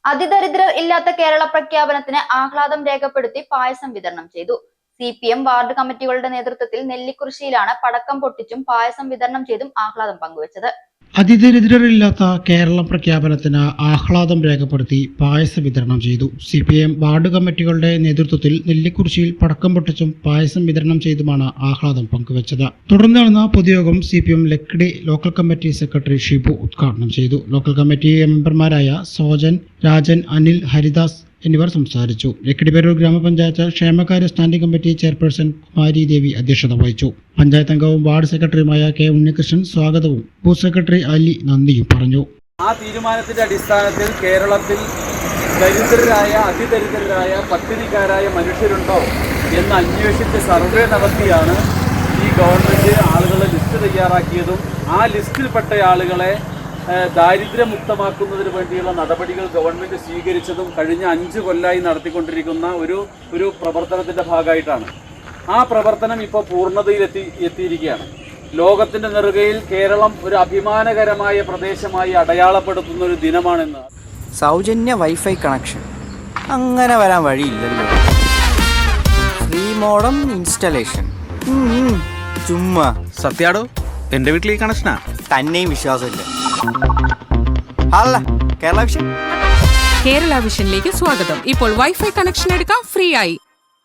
അതിദരിദ്രർ ഇല്ലാത്ത കേരള പ്രഖ്യാപനത്തിന് ആഹ്ലാദം രേഖപ്പെടുത്തി പായസം വിതരണം ചെയ്തു. CPM വാർഡ് കമ്മിറ്റികളുടെ നേതൃത്വത്തിൽ നെല്ലിക്കുറിശ്ശിയിലാണ് പടക്കം പൊട്ടിച്ചും പായസം വിതരണം ചെയ്തും ആഹ്ലാദം പങ്കുവച്ചത്. അതിദരിദ്രരില്ലാത്ത കേരളം പ്രഖ്യാപനത്തിന് ആഹ്ലാദം രേഖപ്പെടുത്തി പായസ വിതരണം ചെയ്തു. CPM വാർഡ് കമ്മിറ്റികളുടെ നേതൃത്വത്തിൽ നെല്ലിക്കുറിശ്ശിയിൽ പടക്കം പൊട്ടിച്ചും പായസം വിതരണം ചെയ്തുമാണ് ആഹ്ലാദം പങ്കുവച്ചത്. തുടർന്ന് നടന്ന പൊതുയോഗം CPM Lakkidi local committee secretary Shibu ഉദ്ഘാടനം ചെയ്തു. ലോക്കൽ കമ്മിറ്റി മെമ്പർമാരായ സോജൻ, രാജൻ, അനിൽ, ഹരിദാസ് എന്നിവർ സംസാരിച്ചു. ലക്കിടിപേരൂർ ഗ്രാമപഞ്ചായത്ത് ക്ഷേമകാര്യ സ്റ്റാൻഡിംഗ് കമ്മിറ്റി ചെയർപേഴ്സൺ കുമാരി ദേവി അധ്യക്ഷത വഹിച്ചു. പഞ്ചായത്ത് അംഗവും വാർഡ് സെക്രട്ടറിയുമായ K. ഉണ്ണികൃഷ്ണൻ സ്വാഗതവും ബൂത്ത് സെക്രട്ടറി അലി നന്ദിയും പറഞ്ഞു. ആ തീരുമാനത്തിന്റെ അടിസ്ഥാനത്തിൽ കേരളത്തിൽ ദരിദ്രരായ, അതിദരിദ്രരായ, പട്ടിണിക്കാരായ മനുഷ്യരുണ്ടോ എന്ന് അന്വേഷിച്ച് സർവേ നടത്തിയാണ് ഈ ഗവൺമെന്റ് ആളുകളെ ലിസ്റ്റ് തയ്യാറാക്കിയതും ആ ലിസ്റ്റിൽപ്പെട്ട ആളുകളെ ദാരിദ്ര്യമുക്തമാക്കുന്നതിന് വേണ്ടിയുള്ള നടപടികൾ ഗവൺമെന്റ് സ്വീകരിച്ചതും കഴിഞ്ഞ 5 കൊല്ലമായി നടത്തിക്കൊണ്ടിരിക്കുന്ന ഒരു പ്രവർത്തനത്തിന്റെ ഭാഗമായിട്ടാണ്. ആ പ്രവർത്തനം ഇപ്പോൾ പൂർണ്ണതയിൽ എത്തിയിരിക്കുകയാണ്. ലോകത്തിന്റെ നെറുകയിൽ കേരളം ഒരു അഭിമാനകരമായ പ്രദേശമായി അടയാളപ്പെടുത്തുന്ന ഒരു ദിനമാണെന്ന്. സൗജന്യ വൈഫൈ കണക്ഷൻ അങ്ങനെ വരാൻ വഴിയില്ലല്ലോ. ഫ്രീ മോഡം ഇൻസ്റ്റലേഷൻ ചുമ്മാ. സത്യാടോ, എന്റെ വീട്ടിൽ ഈ കണക്ഷനാ. തന്നെയും വിശ്വാസമില്ല. അല്ല, കേരള വിഷൻ. കേരള വിഷനിലേക്ക് സ്വാഗതം. ഇപ്പോൾ വൈഫൈ കണക്ഷൻ എടുക്കാം ഫ്രീ ആയി.